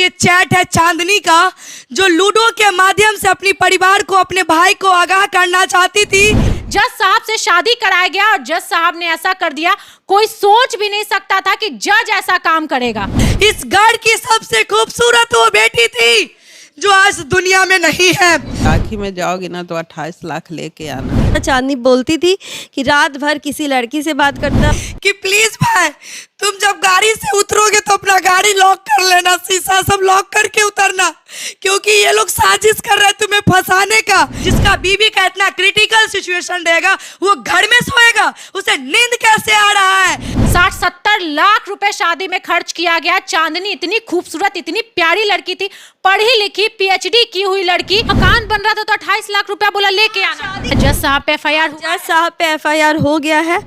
ये चैट है चांदनी का, जो लूडो के माध्यम से अपनी परिवार को, अपने भाई को आगाह करना चाहती थी। जज साहब से शादी कराया गया और जज साहब ने ऐसा कर दिया। कोई सोच भी नहीं सकता था कि जज ऐसा काम करेगा। इस गढ़ की सबसे खूबसूरत वो बेटी थी जो आज दुनिया में नहीं है। राखी में जाओगी ना तो 28 लाख लेके आना। चांदनी बोलती थी कि रात भर किसी लड़की से बात करता कि प्लीज भाई, तुम जब गाड़ी से उतरोगे तो अपना गाड़ी लॉक कर लेना, शीशा सब लॉक करके उतरना, क्योंकि ये लोग साजिश कर रहे हैं तुम्हें फंसाने का। जिसका बीवी का इतना क्रिटिकल सिचुएशन रहेगा वो घर में सोएगा, उसे नींद कैसे आ रहा है। 60-70 लाख रुपए शादी में खर्च किया गया। चांदनी इतनी खूबसूरत, इतनी प्यारी लड़की थी, पढ़ी लिखी, PhD की हुई लड़की। मकान बन रहा था तो 28 लाख रुपया बोला लेके आना। जज साहब पे FIR हो गया है।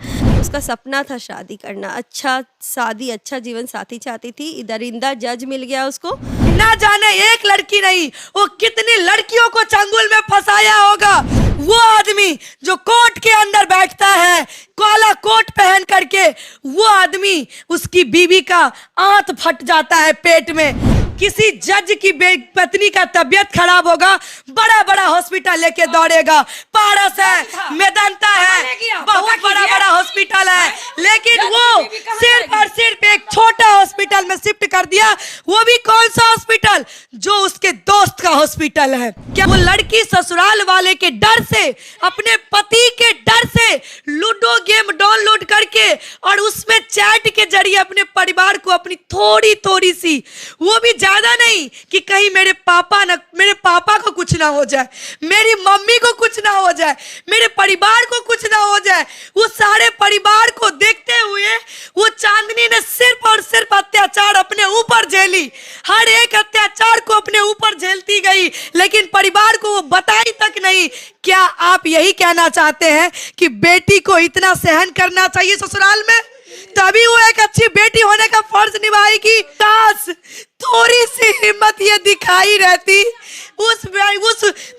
उसका सपना था शादी करना, अच्छा शादी, अच्छा जीवन साथी चाहती थी। इधर इंदा जज मिल गया उसको। ना जाने एक लड़की नहीं, वो कितनी लड़कियों को चंगुल में फंसाया होगा। वो आदमी जो कोर्ट के अंदर बैठता है काला कोट पहन करके, वो आदमी, उसकी बीवी का आंत फट जाता है पेट में। किसी जज की पत्नी का तबीयत खराब होगा, बड़ा बड़ा हॉस्पिटल लेके दौड़ेगा। पारस है, मेदांता है, बहुत बड़ा बड़ा हॉस्पिटल है, लेकिन वो सिर्फ और सिर्फ एक छोटा हॉस्पिटल में शिफ्ट कर दिया। वो भी कौन सा हॉस्पिटल? जो उसके दोस्त का हॉस्पिटल है। क्या वो लड़की ससुराल वाले के डर से, अपने पति के डर से लूडो गेम डाउनलोड करके और उसमें चैट के जरिए अपने परिवार को, अपनी थोड़ी थोड़ी सी, वो भी ज्यादा नहीं कि कहीं मेरे पापा को कुछ ना हो जाए, मेरी मम्मी को कुछ ना हो जाए, मेरे परिवार को कुछ ना हो जाए, वो सारे परिवार को देखते हुए वो चांदनी ने सिर्फ और सिर्फ अत्याचार अपने ऊपर झेली। हर एक अत्याचार को अपने ऊपर झेलती गई, लेकिन परिवार को वो बताई तक नहीं। क्या आप यही कहना चाहते हैं कि बेटी को इतना सहन करना चाहिए ससुराल में, तभी वो एक अच्छी बेटी होने का फर्ज निभाएगी? काश थोड़ी सी हिम्मत ये दिखाई रहती उस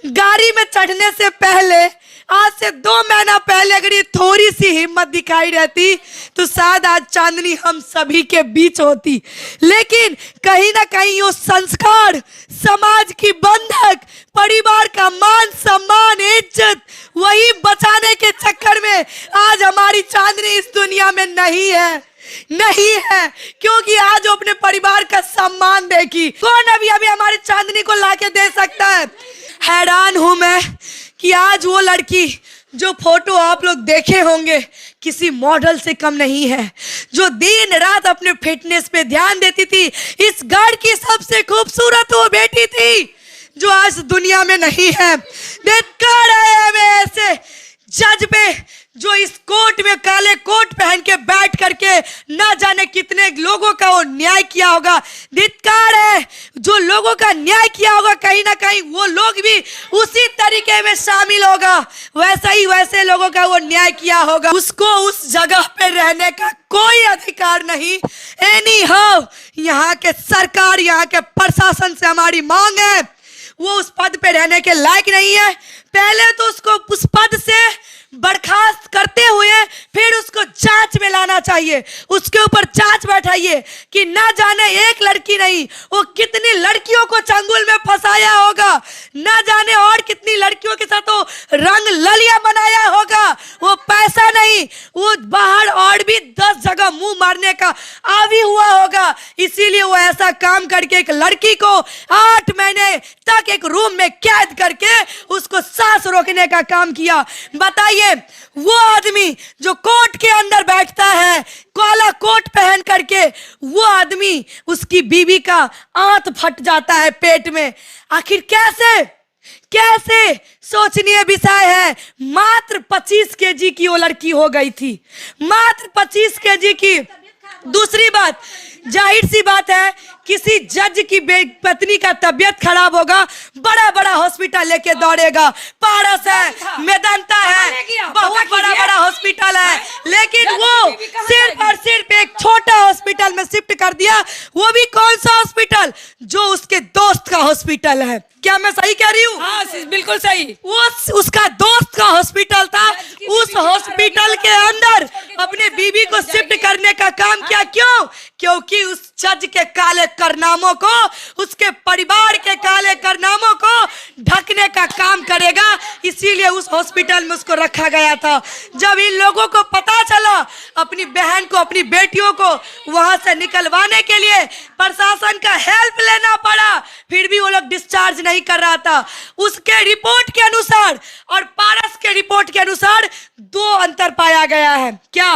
गाड़ी में चढ़ने से पहले, आज से 2 महीना पहले अगर ये थोड़ी सी हिम्मत दिखाई रहती तो शायद आज चांदनी हम सभी के बीच होती। लेकिन कहीं ना कहीं वो संस्कार, समाज की बंधक, परिवार का मान सम्मान, इज्जत, वही बचाने के चक्कर में आज हमारी चांदनी इस दुनिया में नहीं है, क्योंकि आज वो अपने परिवार का सम्मान देगी। कौन अभी हमारी चांदनी को लाके दे सकता है? हैरान हूं मैं कि आज वो लड़की, जो फोटो आप लोग देखे होंगे, किसी मॉडल से कम नहीं है, जो दिन रात अपने फिटनेस पे ध्यान देती थी। इस गढ़ की सबसे खूबसूरत वो बेटी थी जो आज दुनिया में नहीं है। धिक्कार है हमें ऐसे जज पे, जो इस कोर्ट में काले कोट पहन के बैठ करके ना जाने कितने लोगों का वो न्याय किया होगा। धिक्कार है जो लोगों का न्याय किया होगा, कहीं ना कहीं वो लोग भी उसी तरीके में शामिल होगा, वैसे लोगों का वो न्याय किया होगा। उसको उस जगह पे रहने का कोई अधिकार नहीं। एनी हाउ, यहाँ के सरकार, यहाँ के प्रशासन से हमारी मांग है, वो उस पद पे रहने के लायक नहीं है। पहले तो उसको उस पद से बर्खास्त करते हुए फिर उसको जांच में लाना चाहिए, उसके ऊपर जांच बैठाइए कि ना जाने एक लड़की नहीं, वो कितनी लड़कियों को चंगुल में फंसाया होगा, ना जाने और कितनी लड़कियों के साथ वो रंग ललिया बनाया होगा। वो पैसा नहीं, वो बाहर और भी 10 जगह मुंह मारने का आदी हुआ होगा, इसीलिए वो ऐसा काम करके एक लड़की को 8 महीने तक एक रूम में कैद करके उसको सांस रोकने का काम किया। बताइए, वो आदमी जो कोर्ट के अंदर बैठता है काला कोट पहन करके, वो आदमी, उसकी बीवी का आंत फट जाता है पेट में। आखिर कैसे सोचनीय विषय है। मात्र 25 केजी की वो लड़की हो गई थी, मात्र 25 केजी की। दूसरी बात, जाहिर सी बात है, किसी जज की पत्नी का तबीयत खराब होगा, बड़ा बड़ा हॉस्पिटल लेके दौड़ेगा। पारस है, मेदांता है, बहुत बड़ा बड़ा हॉस्पिटल है, लेकिन वो सिर्फ और सिर्फ एक छोटा हॉस्पिटल में शिफ्ट कर दिया। वो भी कौन सा हॉस्पिटल? जो उसके दोस्त का हॉस्पिटल है। क्या मैं सही कह रही हूँ? हाँ बिल्कुल सही। वो उसका दोस्त का हॉस्पिटल था। उस हॉस्पिटल के अंदर अपने बीवी को शिफ्ट करने का काम किया। क्यों? क्योंकि उस जज के काले कारनामों को, उसके परिवार के काले कारनामों को ढकने का काम करेगा, इसीलिए उस हॉस्पिटल में उसको रखा गया था। जब इन लोगों को पता चला, अपनी बहन को, अपनी बेटियों को वहां से निकलवाने के लिए प्रशासन का हेल्प लेना पड़ा, फिर भी वो लोग डिस्चार्ज नहीं कर रहा था। उसके रिपोर्ट के अनुसार और पारस के रिपोर्ट के अनुसार 2 अंतर पाया गया है। क्या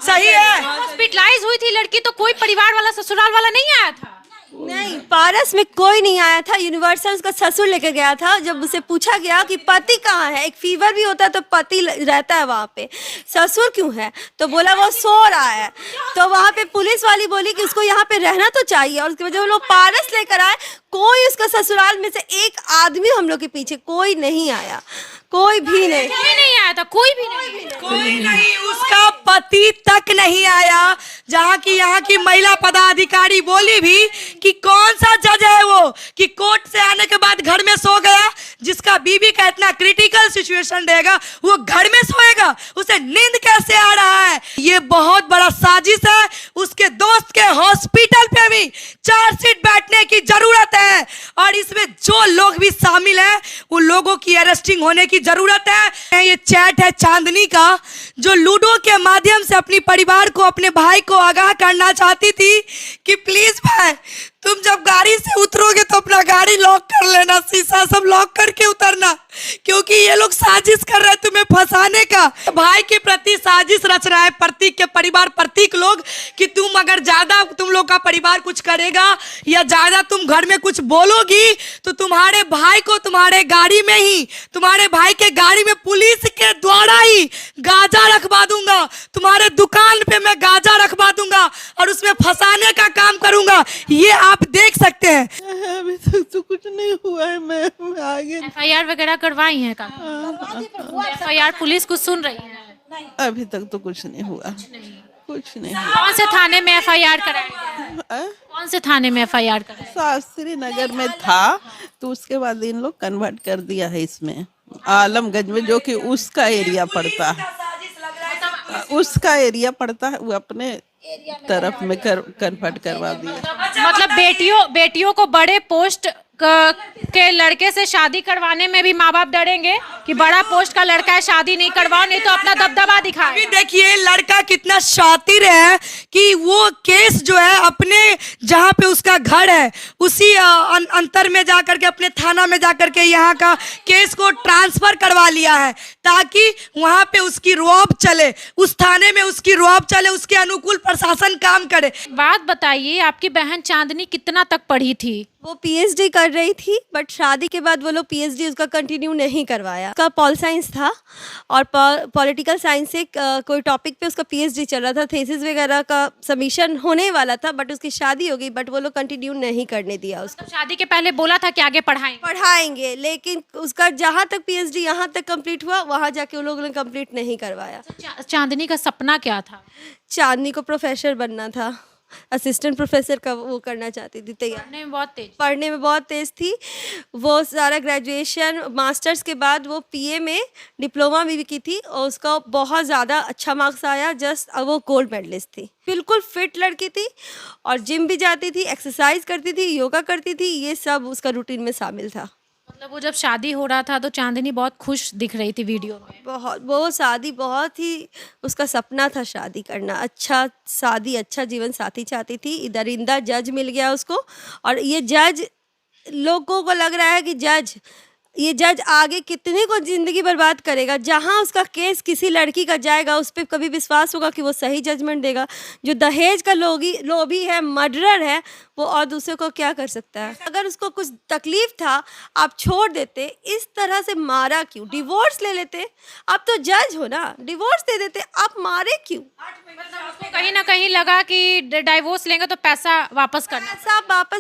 सही है? हॉस्पिटलाइज हुई थी लड़की तो कोई परिवार वाला, ससुराल वाला नहीं आया था? नहीं, पारस में कोई नहीं आया था। यूनिवर्सल उसका ससुर लेके गया था। जब उसे पूछा गया कि पति कहाँ है, एक फीवर भी होता है तो पति रहता है वहाँ पे, ससुर क्यों है, तो बोला वो सो रहा है। तो वहाँ पे पुलिस वाली बोली कि उसको यहाँ पे रहना तो चाहिए, और उसकी वजह वो लोग पारस लेकर आए। कोई उसका ससुराल में से एक आदमी हम लोग के पीछे कोई नहीं आया, कोई भी नहीं, कोई नहीं आया था, कोई भी नहीं। कोई नहीं, उसका पति तक नहीं आया। जहाँ की यहाँ की महिला पदाधिकारी बोली भी कि कौन सा जज है वो कि कोर्ट से आने के बाद घर में सो गया, जिसका बीवी का इतना क्रिटिकल सिचुएशन रहेगा वो घर में सोएगा, उसे नींद कैसे आ रहा है? ये बहुत बड़ा साजिश है। उसके दोस्त के हॉस्पिटल पे भी चार्जशीट बैठने की जरूरत है, और इसमें जो लोग भी शामिल हैं उन लोगों की अरेस्टिंग होने की जरूरत है। ये चैट है चांदनी का, जो लूडो के माध्यम से अपनी परिवार को, अपने भाई को आगाह करना चाहती थी कि प्लीज भाई, तुम जब गाड़ी से उतरोगे तो अपना गाड़ी लॉक कर लेना, शीशा सब लॉक करके उतरना, क्योंकि ये लोग साजिश कर रहे हैं तुम्हें फंसाने का। भाई के प्रति साजिश रच रहा है प्रतीक के परिवार, प्रतीक लोग, कि तुम अगर ज्यादा तुम लोग का परिवार कुछ करेगा या ज्यादा तुम घर में कुछ बोलोगी तो तुम्हारे भाई को तुम्हारे गाड़ी में ही, तुम्हारे भाई के गाड़ी में पुलिस के द्वारा ही गाजा रखवा दूंगा, तुम्हारे दुकान पे मैं गाजा रखवा दूंगा और उसमें फंसाने का काम करूंगा। ये आप देख सकते हैं। अभी तक तो कुछ नहीं हुआ है। मैं आगे FIR वगैरह करवाई है? FIR पुलिस कुछ सुन रही है? अभी तक तो कुछ नहीं हुआ, कुछ नहीं हुआ। कौन से थाने में FIR कराया गया? कौन से थाने में FIR कराया? शास्त्री नगर में था, तो उसके बाद इन लोग कन्वर्ट कर दिया है इसमें आलमगंज में, जो कि उसका एरिया पड़ता है, उसका एरिया पड़ता है, वो अपने तरफ में कन्वर्ट करवा दिया। मतलब बेटियों को बड़े पोस्ट के लड़के से शादी करवाने में भी माँ बाप डरेंगे कि बड़ा पोस्ट का लड़का है, शादी नहीं करवाओ, नहीं तो अपना दबदबा दिखाए। अभी देखिए लड़का कितना शातिर है कि वो केस जो है अपने जहाँ पे उसका घर है उसी अंतर में जाकर के, अपने थाना में जाकर के यहाँ का केस को ट्रांसफर करवा लिया है, ताकि वहाँ पे उसकी रौब चले, उस थाने में उसकी रौब चले, उसके अनुकूल प्रशासन काम करे। बात बताइए, आपकी बहन चांदनी कितना तक पढ़ी थी? वो PhD कर रही थी, बट शादी के बाद वो लोग PhD उसका कंटिन्यू नहीं करवाया। उसका पॉल साइंस था और पॉलिटिकल साइंस से कोई टॉपिक पे उसका PhD चल रहा था, थीसिस वगैरह का सबमिशन होने वाला था, बट उसकी शादी हो गई, बट वो लोग कंटिन्यू नहीं करने दिया उसको। तो शादी के पहले बोला था कि आगे पढ़ाएंगे, लेकिन उसका जहाँ तक PhD यहाँ तक कंप्लीट हुआ, वहाँ जाके वो लोगों ने कंप्लीट नहीं करवाया। चांदनी का सपना क्या था? चांदनी को प्रोफेसर बनना था, असिस्टेंट प्रोफेसर का वो करना चाहती थी तैयार। पढ़ने में बहुत तेज थी वो। सारा ग्रेजुएशन मास्टर्स के बाद वो PA में डिप्लोमा भी की थी और उसका बहुत ज़्यादा अच्छा मार्क्स आया। जस्ट वो गोल्ड मेडलिस्ट थी, बिल्कुल फिट लड़की थी और जिम भी जाती थी, एक्सरसाइज करती थी, योगा करती थी, ये सब उसका रूटीन में शामिल था। मतलब वो जब शादी हो रहा था तो चांदनी बहुत खुश दिख रही थी वीडियो में। बहुत, वो शादी बहुत ही उसका सपना था, शादी करना, अच्छा शादी, अच्छा जीवन साथी चाहती थी। इधर इंदा जज मिल गया उसको, और ये जज, लोगों को लग रहा है कि ये जज आगे कितने को ज़िंदगी बर्बाद करेगा। जहाँ उसका केस किसी लड़की का जाएगा उस पर कभी विश्वास होगा कि वो सही जजमेंट देगा। जो दहेज का लोभी है, मर्डरर है, वो और दूसरे को क्या कर सकता है। अगर उसको कुछ तकलीफ था आप छोड़ देते, इस तरह से मारा क्यों? डिवोर्स ले लेते, आप तो जज हो ना, डिवोर्स दे देते, आप मारे क्यों? उसको कहीं ना कहीं लगा कि डिवोर्स लेंगे तो पैसा वापस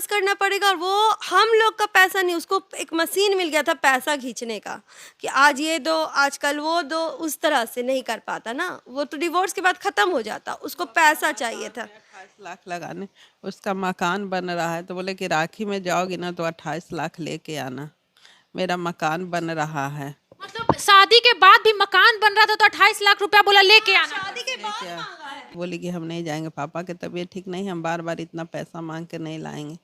करना पड़ेगा, और वो हम लोग का पैसा नहीं, उसको एक मशीन मिल गया था पैसा खींचने का, कि आज ये दो, आजकल वो दो, उस तरह से नहीं कर पाता ना। वो तो डिवोर्स के बाद ख़त्म हो जाता, उसको पैसा चाहिए था। 28 लाख लगाने, उसका मकान बन रहा है तो बोले कि राखी में जाओगी ना तो 28 लाख लेके आना, मेरा मकान बन रहा है। मतलब शादी के बाद भी मकान बन रहा था तो 28 लाख रुपया बोला लेके आना। बोली कि हम नहीं जाएंगे, पापा की तबीयत ठीक नहीं, हम बार बार इतना पैसा मांग के नहीं लाएंगे।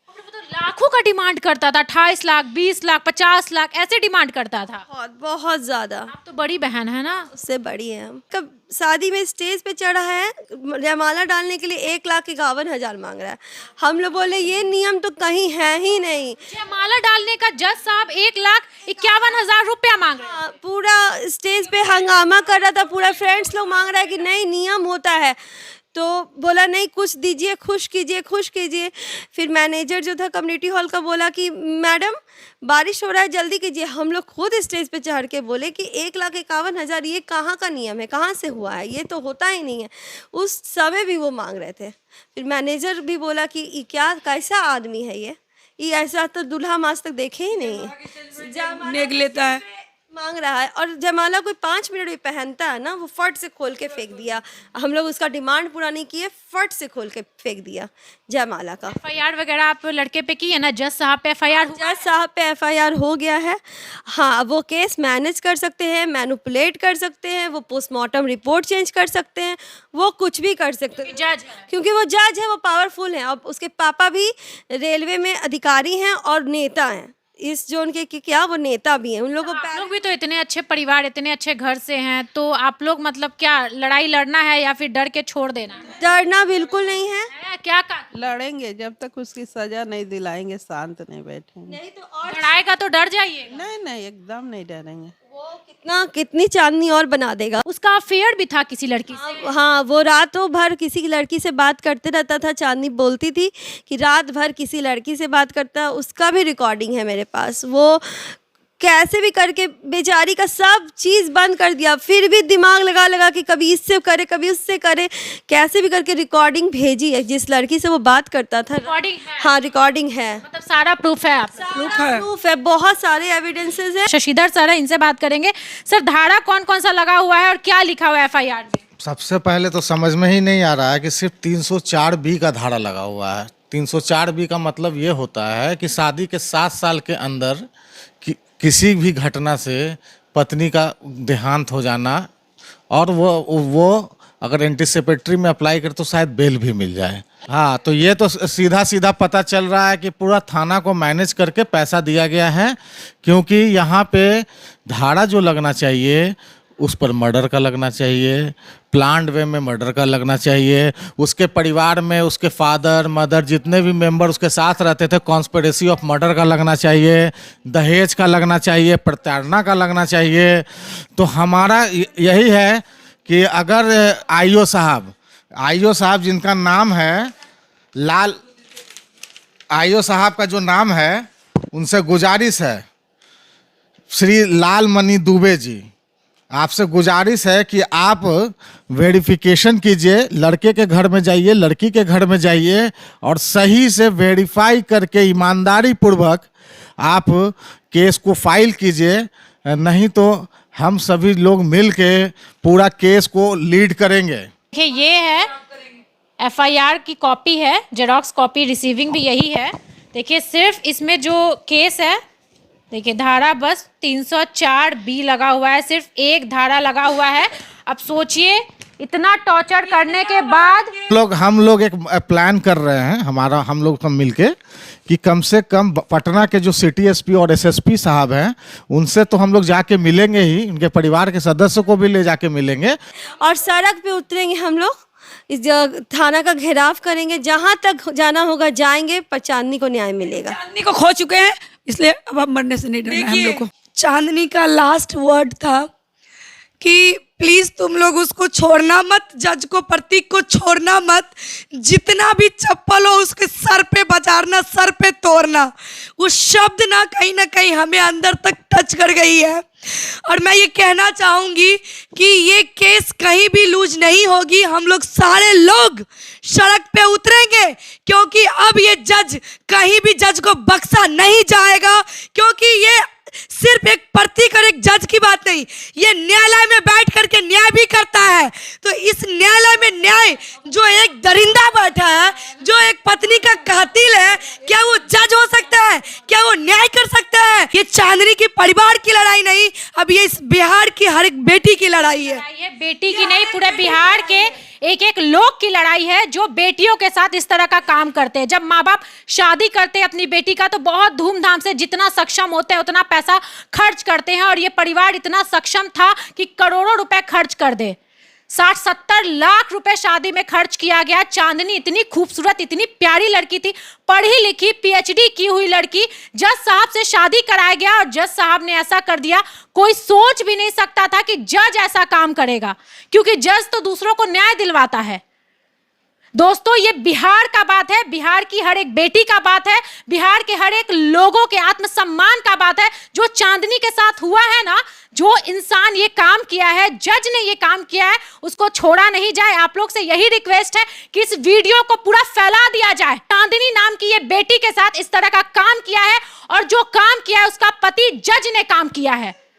लाखों का डिमांड करता था, 28 लाख, 20 लाख, 50 लाख ऐसे डिमांड करता था। बहुत बहुत ज्यादा। आप तो बड़ी बहन है ना। उससे बड़ी है हम। कब शादी में स्टेज पे चढ़ा है, जयमाला डालने के लिए 1,51,000 मांग रहा है। हम लोग बोले ये नियम तो कहीं है ही नहीं। जयमाला डालने का जज साहब 1,51,000 रुपया मांग रहे हैं। पूरा स्टेज पे हंगामा कर रहा था, पूरा फ्रेंड्स लोग मांग रहा है कि नहीं नियम होता है, तो बोला नहीं कुछ दीजिए, खुश कीजिए, खुश कीजिए। फिर मैनेजर जो था कम्युनिटी हॉल का बोला कि मैडम बारिश हो रहा है जल्दी कीजिए। हम लोग खुद स्टेज पे चढ़ के बोले कि 1,51,000 ये कहाँ का नियम है, कहाँ से हुआ है, ये तो होता ही नहीं है। उस समय भी वो मांग रहे थे। फिर मैनेजर भी बोला कि ये क्या कैसा आदमी है, ये ऐसा तो दूल्हा हम आज तक देखे ही नहीं है। नेग लेता है, मांग रहा है। और जयमाला कोई 5 मिनट भी पहनता है ना, वो फट से खोल के फेंक दिया। हम लोग उसका डिमांड पूरा नहीं किए, फट से खोल के फेंक दिया जयमाला का। FIR वगैरह आप लड़के पे की है ना, जज साहब पे FIR? जज साहब पे FIR हो गया है। हाँ, वो केस मैनेज कर सकते हैं, मैनिपुलेट कर सकते हैं, वो पोस्टमार्टम रिपोर्ट चेंज कर सकते हैं, वो कुछ भी कर सकते हैं। जज क्योंकि वो जज है, वो पावरफुल है। अब उसके पापा भी रेलवे में अधिकारी हैं और नेता हैं इस जोन के, कि क्या वो नेता भी हैं। उन लोगों को आप लोग भी तो इतने अच्छे परिवार, इतने अच्छे घर से हैं, तो आप लोग मतलब क्या लड़ाई लड़ना है या फिर डर के छोड़ देना है? डरना बिल्कुल नहीं है। क्या का लड़ेंगे जब तक उसकी सजा नहीं दिलाएंगे, शांत नहीं बैठेंगे। नहीं तो और लड़ाएगा तो डर जाइए। नहीं एकदम नहीं डरेंगे। वो कितनी चांदनी और बना देगा। उसका अफेयर भी था किसी लड़की से। हाँ, वो रातों भर किसी लड़की से बात करते रहता था। चांदनी बोलती थी कि रात भर किसी लड़की से बात करता है। उसका भी रिकॉर्डिंग है मेरे पास। वो कैसे भी करके बेचारी का सब चीज़ बंद कर दिया, फिर भी दिमाग लगा लगा कि कभी इससे करे कभी उससे करे, कैसे भी करके रिकॉर्डिंग भेजी है जिस लड़की से वो बात करता था। रिकॉर्डिंग है? हाँ, रिकॉर्डिंग है, मतलब सारा प्रूफ है आप? प्रूफ है, बहुत सारे एविडेंसेस है। शशिधर सर है, इनसे बात करेंगे। सर, धारा कौन कौन सा लगा हुआ है और क्या लिखा हुआ है FIR में? सबसे पहले तो समझ में ही नहीं आ रहा है कि सिर्फ 304B का धारा लगा हुआ है। 304B का मतलब ये होता है कि शादी के 7 साल के अंदर किसी भी घटना से पत्नी का देहांत हो जाना, और वो अगर एंटीसिपेटरी में अप्लाई करे तो शायद बेल भी मिल जाए। हाँ, तो ये तो सीधा सीधा पता चल रहा है कि पूरा थाना को मैनेज करके पैसा दिया गया है, क्योंकि यहाँ पे धारा जो लगना चाहिए उस पर मर्डर का लगना चाहिए, प्लान्ड वे में मर्डर का लगना चाहिए। उसके परिवार में उसके फादर मदर जितने भी मेंबर उसके साथ रहते थे, कॉन्स्पिरेसी ऑफ मर्डर का लगना चाहिए, दहेज का लगना चाहिए, प्रताड़ना का लगना चाहिए। तो हमारा यही है कि अगर आईओ साहब जिनका नाम है लाल, आईओ साहब का जो नाम है, उनसे गुजारिश है, श्री लाल मणि दुबे जी, आपसे गुजारिश है कि आप वेरिफिकेशन कीजिए, लड़के के घर में जाइए, लड़की के घर में जाइए, और सही से वेरीफाई करके ईमानदारी पूर्वक आप केस को फाइल कीजिए। नहीं तो हम सभी लोग मिल के पूरा केस को लीड करेंगे। देखिए, ये है FIR की कॉपी है, जेरोक्स कॉपी, रिसीविंग भी यही है। देखिए, सिर्फ इसमें जो केस है, देखिए धारा बस 304B लगा हुआ है, सिर्फ एक धारा लगा हुआ है। अब सोचिए, इतना टॉर्चर करने के बाद हम लोग एक प्लान कर रहे हैं, हम लोग सब मिलके, कि कम से कम पटना के जो सिटी SP और SSP साहब हैं, उनसे तो हम लोग जाके मिलेंगे ही, उनके परिवार के सदस्य को भी ले जाके मिलेंगे, और सड़क पे उतरेंगे हम लोग, इस थाना का घेराव करेंगे, जहाँ तक जाना होगा जाएंगे, पर चांदनी को न्याय मिलेगा। चांदनी को खो चुके हैं, इसलिए अब हम मरने से नहीं डरना है हम लोग को। चांदनी का लास्ट वर्ड था कि प्लीज तुम लोग उसको छोड़ना मत, जज को, प्रतीक को छोड़ना मत। जितना भी चप्पल हो उसके सर पे बजारना, सर पे तोड़ना। वो शब्द ना कहीं हमें अंदर तक टच कर गई है। और मैं ये कहना चाहूंगी कि ये केस कहीं भी लूज नहीं होगी। हम लोग सारे लोग सड़क पे उतरेंगे, क्योंकि अब ये जज, कहीं भी जज को बख्शा नहीं जाएगा, क्योंकि ये सिर्फ एक प्रतीक और एक जज की बात नहीं, ये न्यायालय में बैठ करके न्याय भी करता है। तो इस न्यायालय में न्याय जो एक दरिंदा बैठा है, जो एक पत्नी का कातिल है, क्या वो जज हो सकता है? क्या वो न्याय कर सकता है? ये चांदनी की परिवार की लड़ाई नहीं, अब ये इस बिहार की हर एक बेटी की लड़ाई है। ये बेटी की नहीं, पूरे बिहार के एक एक लोग की लड़ाई है जो बेटियों के साथ इस तरह का काम करते हैं। जब माँ बाप शादी करते हैं अपनी बेटी का तो बहुत धूमधाम से, जितना सक्षम होते हैं उतना पैसा खर्च करते हैं, और ये परिवार इतना सक्षम था कि करोड़ों रुपए खर्च कर दे। 60-70 लाख रुपए शादी में खर्च किया गया। चांदनी इतनी खूबसूरत, इतनी प्यारी लड़की थी, पढ़ी लिखी, पीएचडी की हुई लड़की, जज साहब से शादी कराया गया और जज साहब ने ऐसा कर दिया। कोई सोच भी नहीं सकता था कि जज ऐसा काम करेगा, क्योंकि जज तो दूसरों को न्याय दिलवाता है। दोस्तों, ये बिहार का बात है, बिहार की हर एक बेटी का बात है, बिहार के हर एक लोगों के आत्मसम्मान का बात है। जो चांदनी के साथ हुआ है ना, जो इंसान ये काम किया है, जज ने ये काम किया है, उसको छोड़ा नहीं जाए। आप लोग से यही रिक्वेस्ट है कि इस वीडियो को पूरा फैला दिया जाए। चांदनी नाम की ये बेटी के साथ इस तरह का काम किया है, और जो काम किया है उसका पति जज ने काम किया है।